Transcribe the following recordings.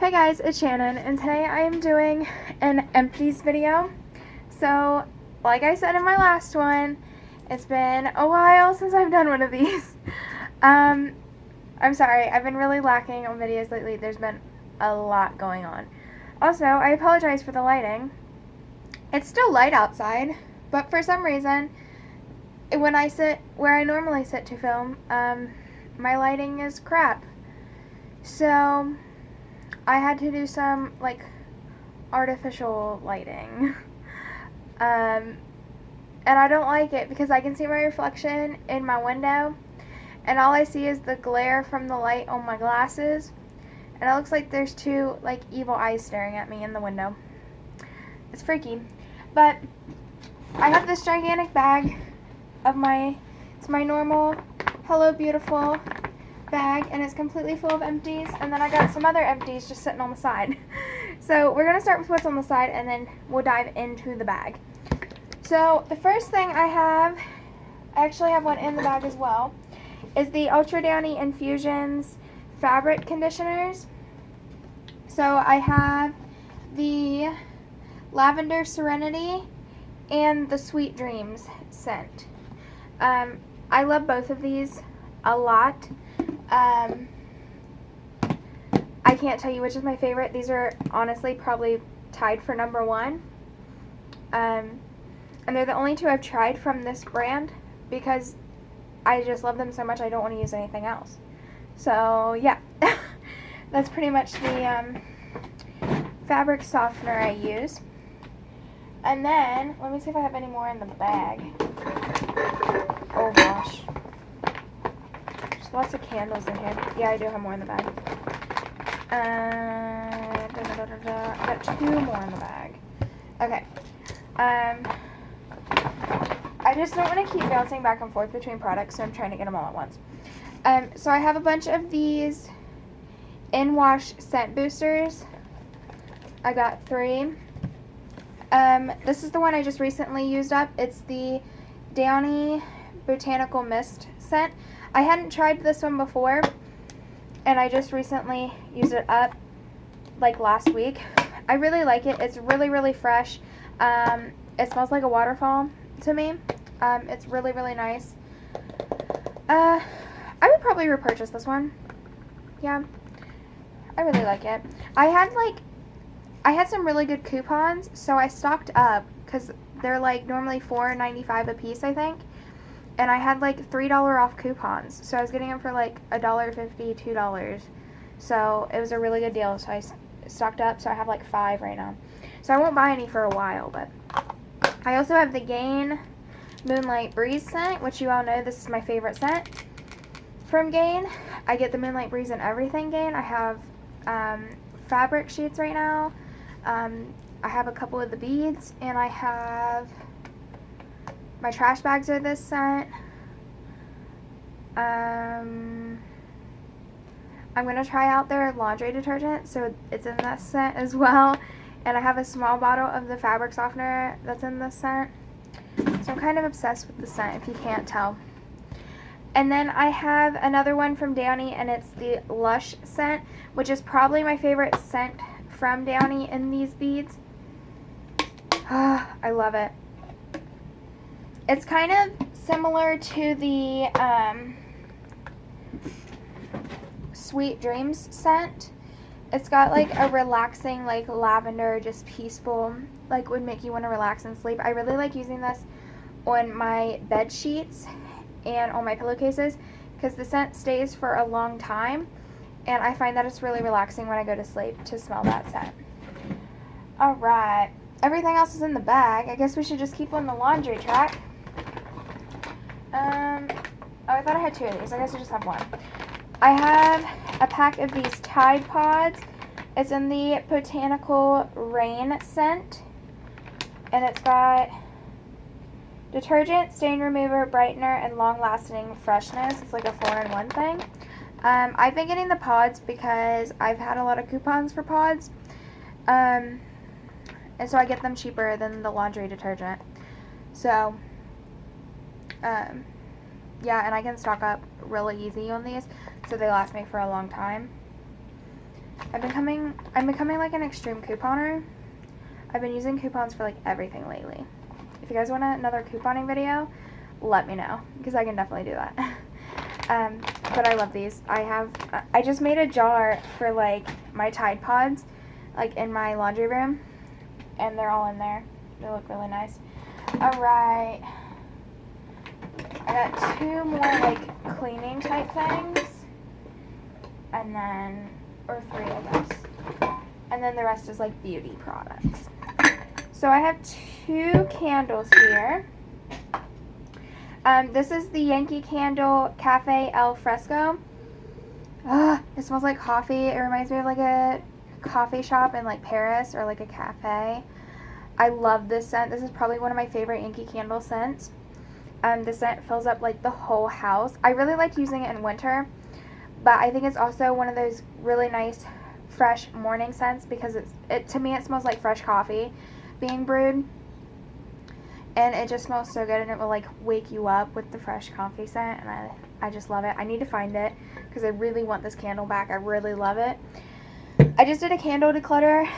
Hey guys, it's Shannon, and today I am doing an empties video. So, like I said in my last one, it's been a while since I've done one of these. I'm sorry, I've been really lacking on videos lately. There's been a lot going on. Also, I apologize for the lighting. It's still light outside, but for some reason, when I sit where I normally sit to film, my lighting is crap. So, I had to do some, like, artificial lighting. And I don't like it because I can see my reflection in my window, and all I see is the glare from the light on my glasses, and it looks like there's two, like, evil eyes staring at me in the window. It's freaky. But I have this gigantic bag of it's my normal Hello Beautiful bag, and it's completely full of empties, and then I got some other empties just sitting on the side. So we're going to start with what's on the side, and then we'll dive into the bag. So the first thing I actually have one in the bag as well, is the Ultra Downy Infusions fabric conditioners. So I have the Lavender Serenity and the Sweet Dreams scent. I love both of these a lot. I can't tell you which is my favorite. These are honestly probably tied for number one. And they're the only two I've tried from this brand because I just love them so much I don't want to use anything else. So yeah, that's pretty much the fabric softener I use. And then, let me see if I have any more in the bag. Oh gosh. There's lots of candles in here. Yeah, I do have more in the bag. I got two more in the bag. Okay. I just don't want to keep bouncing back and forth between products, so I'm trying to get them all at once. So I have a bunch of these in-wash scent boosters. I got 3. This is the one I just recently used up. It's the Downy Botanical Mist scent. I hadn't tried this one before, and I just recently used it up, like last week. I really like it. It's really, really fresh. It smells like a waterfall to me. It's really, really nice. I would probably repurchase this one. Yeah, I really like it. I had some really good coupons, so I stocked up because they're like normally $4.95 a piece, I think. And I had like $3 off coupons, so I was getting them for like $1.50, $2. So it was a really good deal, so I stocked up, so I have like 5 right now. So I won't buy any for a while, but I also have the Gain Moonlight Breeze scent, which you all know this is my favorite scent from Gain. I get the Moonlight Breeze in everything Gain. I have fabric sheets right now. I have a couple of the beads, and I have my trash bags are this scent. I'm going to try out their laundry detergent, so it's in this scent as well. And I have a small bottle of the fabric softener that's in this scent. So I'm kind of obsessed with the scent, if you can't tell. And then I have another one from Downy, and it's the Lush scent, which is probably my favorite scent from Downy in these beads. I love it. It's kind of similar to the Sweet Dreams scent. It's got like a relaxing, like lavender, just peaceful, like would make you want to relax and sleep. I really like using this on my bed sheets and on my pillowcases because the scent stays for a long time, and I find that it's really relaxing when I go to sleep to smell that scent. Alright, everything else is in the bag. I guess we should just keep on the laundry track. Oh, I thought I had 2 of these. I guess I just have 1. I have a pack of these Tide Pods. It's in the Botanical Rain scent, and it's got detergent, stain remover, brightener, and long-lasting freshness. It's like a 4-in-1 thing. I've been getting the pods because I've had a lot of coupons for pods, and so I get them cheaper than the laundry detergent. So, yeah, and I can stock up really easy on these, so they last me for a long time. I'm becoming like an extreme couponer. I've been using coupons for like everything lately. If you guys want another couponing video, let me know, because I can definitely do that. But I love these. I just made a jar for like my Tide Pods, like in my laundry room, and they're all in there. They look really nice. Alright, I got 2 more like cleaning type things, and then, or 3 I guess, and then the rest is like beauty products. So I have 2 candles here. This is the Yankee Candle Cafe El Fresco. It smells like coffee. It reminds me of like a coffee shop in like Paris, or like a cafe. I love this scent. This is probably one of my favorite Yankee Candle scents. The scent fills up like the whole house. I really like using it in winter, but I think it's also one of those really nice fresh morning scents, because to me it smells like fresh coffee being brewed. And it just smells so good, and it will like wake you up with the fresh coffee scent, and I just love it. I need to find it, because I really want this candle back. I really love it. I just did a candle declutter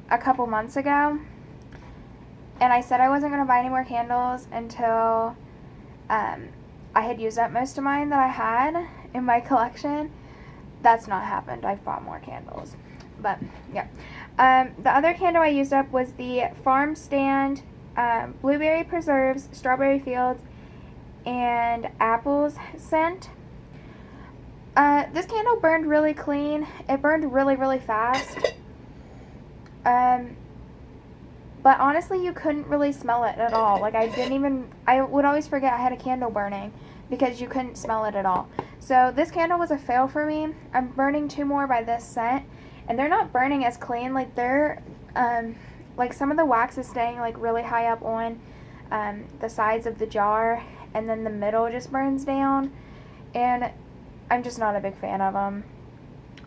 a couple months ago, and I said I wasn't going to buy any more candles until I had used up most of mine that I had in my collection. That's not happened. I've bought more candles. But, yeah. The other candle I used up was the Farm Stand Blueberry Preserves, Strawberry Fields, and Apples scent. This candle burned really clean. It burned really, really fast. But honestly, you couldn't really smell it at all. Like, I would always forget I had a candle burning, because you couldn't smell it at all. So this candle was a fail for me. I'm burning 2 more by this scent, and they're not burning as clean. Like, they're, like, some of the wax is staying like really high up on the sides of the jar, and then the middle just burns down, and I'm just not a big fan of them.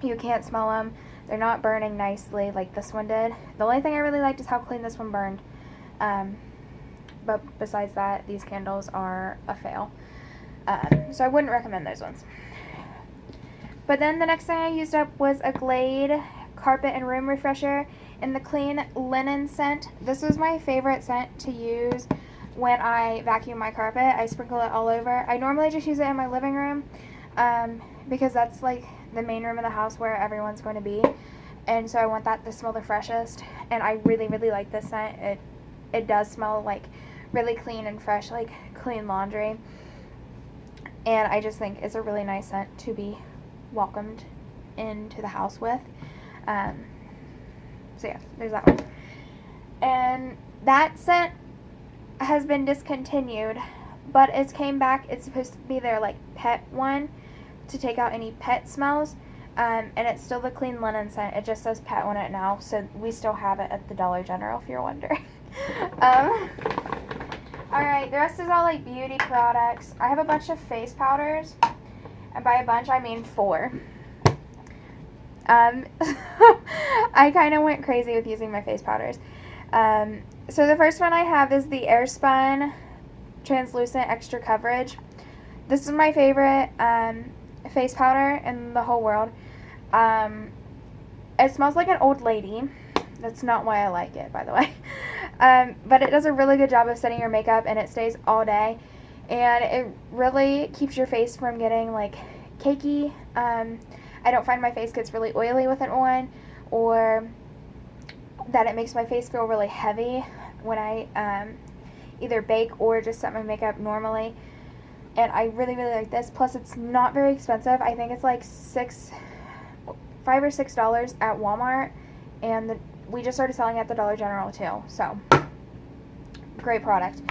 You can't smell them. They're not burning nicely like this one did. The only thing I really liked is how clean this one burned. But besides that, these candles are a fail. So I wouldn't recommend those ones. But then the next thing I used up was a Glade Carpet and Room Refresher in the Clean Linen scent. This was my favorite scent to use when I vacuum my carpet. I sprinkle it all over. I normally just use it in my living room, because that's like the main room of the house where everyone's going to be, and so I want that to smell the freshest. And I really, really like this scent. It does smell like really clean and fresh, like clean laundry, and I just think it's a really nice scent to be welcomed into the house with. So yeah, there's that one. And that scent has been discontinued, but it's came back. It's supposed to be their like pet one, to take out any pet smells, and it's still the Clean Linen scent. It just says pet on it now, so we still have it at the Dollar General if you're wondering. Alright, the rest is all like beauty products. I have a bunch of face powders, and by a bunch I mean 4. I kind of went crazy with using my face powders. So the first one I have is the Airspun Translucent Extra Coverage. This is my favorite face powder in the whole world. It smells like an old lady. That's not why I like it, by the way. But it does a really good job of setting your makeup, and it stays all day. And it really keeps your face from getting like cakey. I don't find my face gets really oily with it on, or that it makes my face feel really heavy when I either bake or just set my makeup normally. And I really, really like this. Plus, it's not very expensive. I think it's like $5 or $6 at Walmart, and we just started selling at the Dollar General too. So, great product.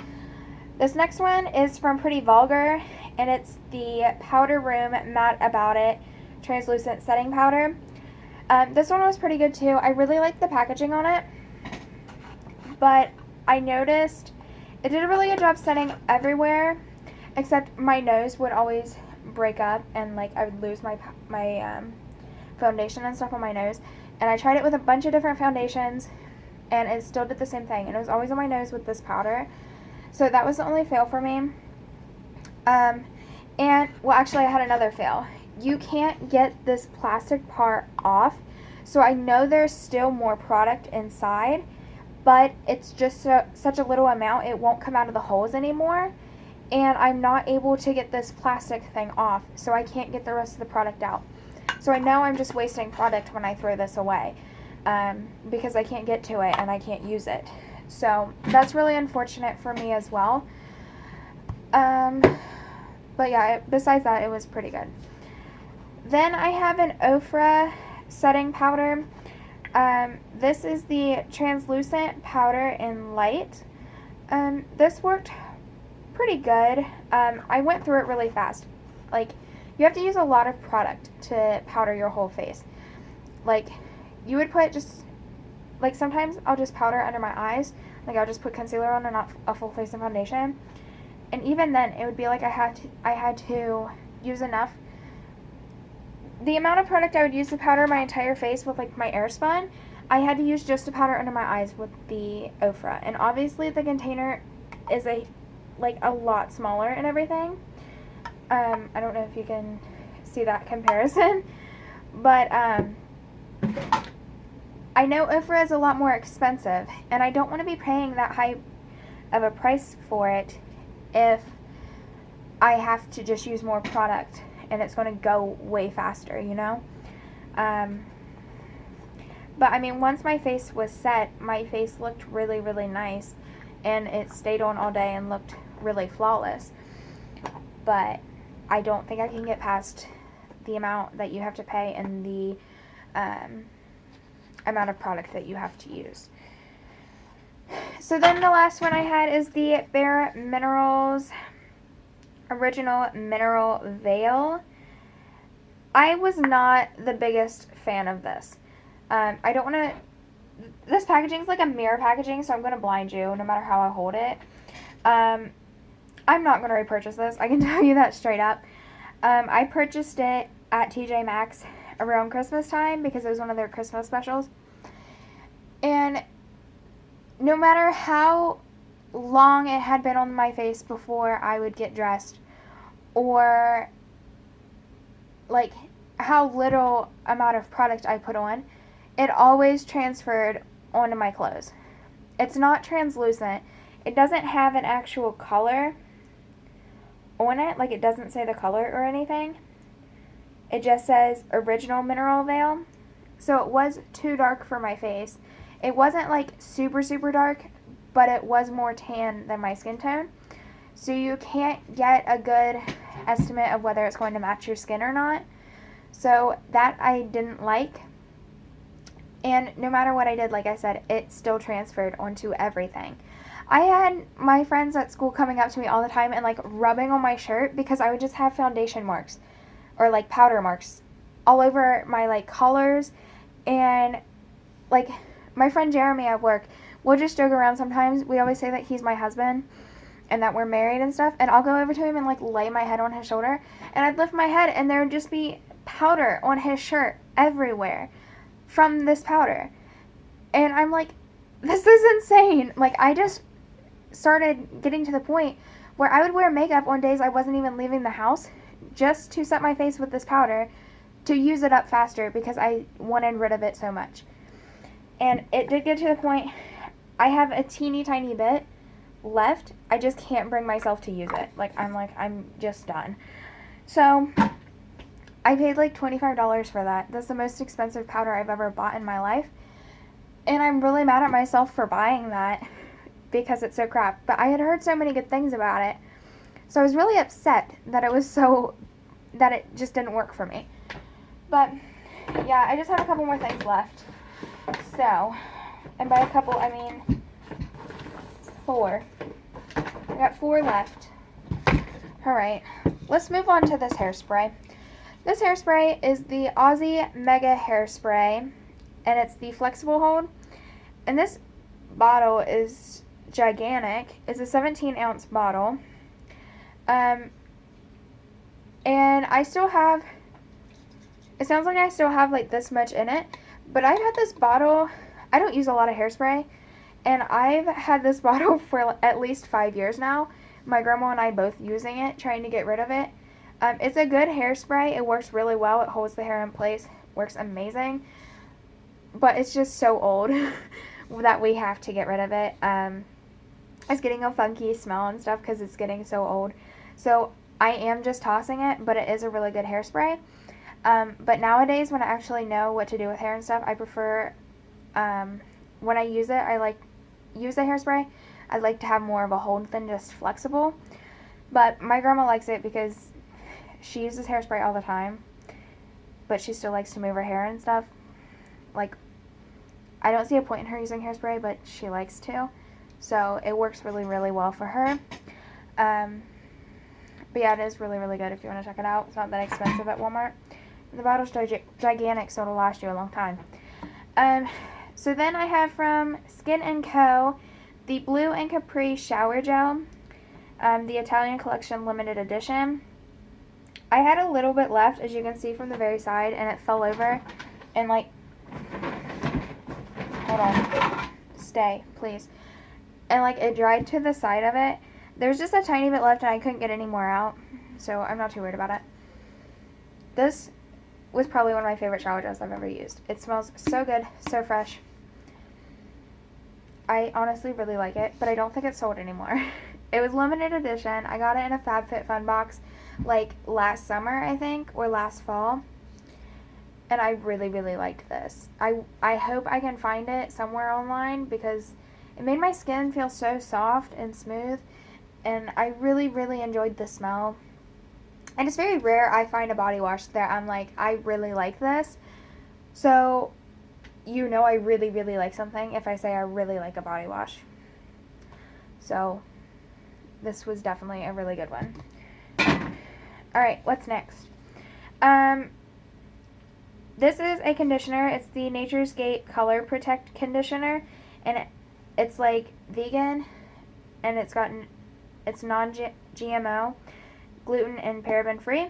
This next one is from Pretty Vulgar, and it's the Powder Room Matte About It Translucent Setting Powder. This one was pretty good too. I really like the packaging on it, but I noticed it did a really good job setting everywhere, except my nose would always break up, and like I would lose my foundation and stuff on my nose. And I tried it with a bunch of different foundations, and it still did the same thing. And it was always on my nose with this powder. So that was the only fail for me. And, well, actually I had another fail. You can't get this plastic part off. So I know there's still more product inside, but it's just such a little amount, it won't come out of the holes anymore. And I'm not able to get this plastic thing off, so I can't get the rest of the product out. So I know I'm just wasting product when I throw this away, because I can't get to it and I can't use it. So that's really unfortunate for me as well. But yeah, besides that, it was pretty good. Then I have an Ofra setting powder. This is the translucent powder in light. This worked pretty good. I went through it really fast. Like, you have to use a lot of product to powder your whole face. Like, you would put just, like, sometimes I'll just powder under my eyes. Like, I'll just put concealer on and not a full face of foundation. And even then, it would be like I had to use enough. The amount of product I would use to powder my entire face with, like, my Airspun, I had to use just to powder under my eyes with the Ofra. And obviously, the container is a lot smaller and everything. I don't know if you can see that comparison, but I know Ofra is a lot more expensive, and I don't want to be paying that high of a price for it if I have to just use more product and it's going to go way faster, you know? But I mean, once my face was set, my face looked really, really nice, and it stayed on all day and looked really flawless. But I don't think I can get past the amount that you have to pay and the amount of product that you have to use. So then the last one I had is the Bare Minerals Original Mineral Veil. I was not the biggest fan of this. I don't want to... This packaging is like a mirror packaging, so I'm going to blind you no matter how I hold it. I'm not going to repurchase this. I can tell you that straight up. I purchased it at TJ Maxx around Christmas time because it was one of their Christmas specials. And no matter how long it had been on my face before I would get dressed, or like how little amount of product I put on, it always transferred onto my clothes. It's not translucent. It doesn't have an actual color on it. Like, it doesn't say the color or anything. It just says Original Mineral Veil. So it was too dark for my face. It wasn't like super, super dark, but it was more tan than my skin tone. So you can't get a good estimate of whether it's going to match your skin or not. So that I didn't like. And no matter what I did, like I said, it still transferred onto everything. I had my friends at school coming up to me all the time and like rubbing on my shirt because I would just have foundation marks or like powder marks all over my like collars. And like my friend Jeremy at work, we'll just joke around sometimes. We always say that he's my husband and that we're married and stuff. And I'll go over to him and like lay my head on his shoulder, and I'd lift my head and there would just be powder on his shirt everywhere from this powder. And I'm like, this is insane. Like, I just started getting to the point where I would wear makeup on days I wasn't even leaving the house just to set my face with this powder to use it up faster because I wanted rid of it so much. And it did get to the point, I have a teeny tiny bit left. I just can't bring myself to use it. I'm just done. So I paid like $25 for that. That's the most expensive powder I've ever bought in my life. And I'm really mad at myself for buying that because it's so crap. But I had heard so many good things about it. So I was really upset that it just didn't work for me. But yeah, I just have a couple more things left. So, and by a couple, I mean 4. I got 4 left. Alright, let's move on to this hairspray. This hairspray is the Aussie Mega Hairspray, and it's the flexible hold. And this bottle is gigantic. It's a 17-ounce bottle. And I still have, it sounds like I still have like this much in it, but I've had this bottle, I don't use a lot of hairspray, and I've had this bottle for at least 5 years now. My grandma and I both using it, trying to get rid of it. It's a good hairspray. It works really well. It holds the hair in place. Works amazing. but it's just so old that we have to get rid of it. It's getting a funky smell and stuff because it's getting so old. So I am just tossing it, but it is a really good hairspray. But nowadays, when I actually know what to do with hair and stuff, I prefer, when I use it, I like use the hairspray. I like to have more of a hold than just flexible. But my grandma likes it because she uses hairspray all the time, but she still likes to move her hair and stuff. Like, I don't see a point in her using hairspray, but she likes to. So it works really, really well for her. But yeah, it is really, really good if you want to check it out. It's not that expensive at Walmart. The bottle's gigantic, so it'll last you a long time. So then I have from Skin & Co. the Blue and Capri Shower Gel. The Italian Collection Limited Edition. I had a little bit left, as you can see from the very side, and it fell over. And like, hold on, stay, please. And like, it dried to the side of it. There's just a tiny bit left, and I couldn't get any more out, so I'm not too worried about it. This was probably one of my favorite shower gels I've ever used. It smells so good, so fresh. I honestly really like it, but I don't think it's sold anymore. It was limited edition. I got it in a FabFitFun box like last summer, I think, or last fall. And I really, really liked this. I hope I can find it somewhere online because it made my skin feel so soft and smooth. And I really, really enjoyed the smell. And it's very rare I find a body wash that I'm like, I really like this. So, you know I really, really like something if I say I really like a body wash. So, this was definitely a really good one. Alright, what's next? This is a conditioner. It's the Nature's Gate Color Protect Conditioner. And it's like vegan. And it's non-GMO, gluten and paraben free.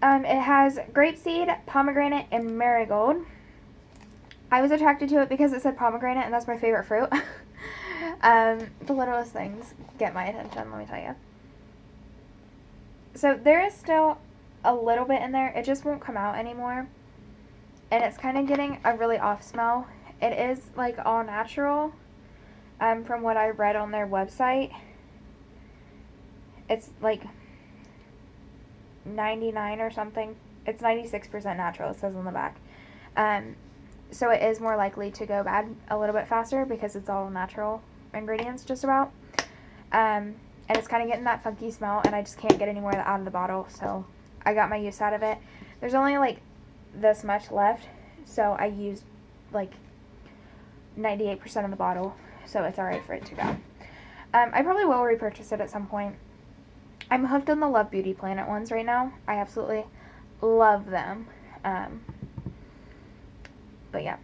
It has grapeseed, pomegranate, and marigold. I was attracted to it because it said pomegranate, and that's my favorite fruit. The littlest things get my attention, let me tell you. So there is still a little bit in there. It just won't come out anymore. And it's kind of getting a really off smell. It is like all natural, from what I read on their website. It's like 99 or something. It's 96% natural, it says on the back. So it is more likely to go bad a little bit faster because it's all natural ingredients just about. And it's kind of getting that funky smell, and I just can't get any more out of the bottle, so I got my use out of it. There's only like this much left, so I used like 98% of the bottle, so it's alright for it to go. I probably will repurchase it at some point. I'm hooked on the Love Beauty Planet ones right now. I absolutely love them. But yeah.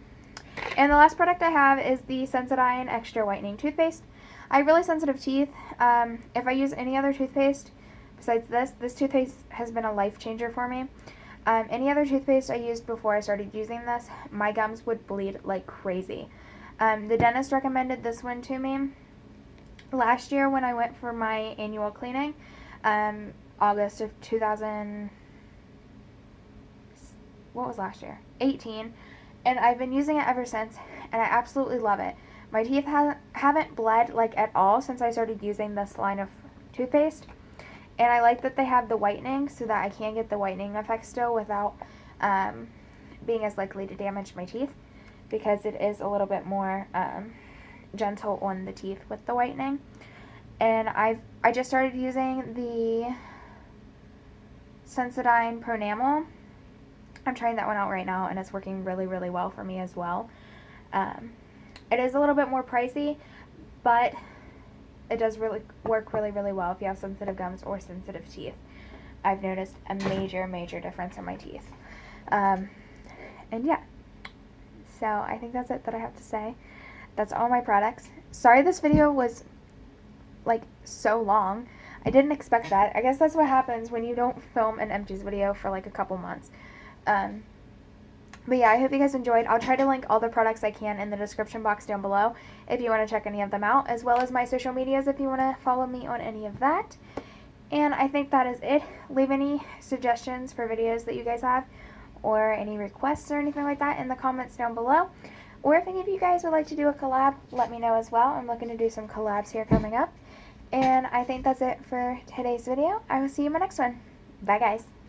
And the last product I have is the Sensodyne Extra Whitening Toothpaste. I have really sensitive teeth. If I use any other toothpaste besides this toothpaste has been a life changer for me. Any other toothpaste I used before I started using this, my gums would bleed like crazy. The dentist recommended this one to me last year when I went for my annual cleaning. August of 18, and I've been using it ever since, and I absolutely love it. My teeth haven't bled like at all since I started using this line of toothpaste, and I like that they have the whitening so that I can get the whitening effect still without being as likely to damage my teeth, because it is a little bit more gentle on the teeth with the whitening. And I just started using the Sensodyne Pronamel. I'm trying that one out right now, and it's working really, really well for me as well. It is a little bit more pricey, but it does really work really, really well if you have sensitive gums or sensitive teeth. I've noticed a major, major difference in my teeth. And yeah, so I think that's it that I have to say. That's all my products. Sorry this video was like so long. I didn't expect that. I guess that's what happens when you don't film an Empties video for like a couple months. But yeah, I hope you guys enjoyed. I'll try to link all the products I can in the description box down below if you want to check any of them out, as well as my social medias if you want to follow me on any of that. And I think that is it. Leave any suggestions for videos that you guys have or any requests or anything like that in the comments down below. Or if any of you guys would like to do a collab, let me know as well. I'm looking to do some collabs here coming up. And I think that's it for today's video. I will see you in my next one. Bye guys.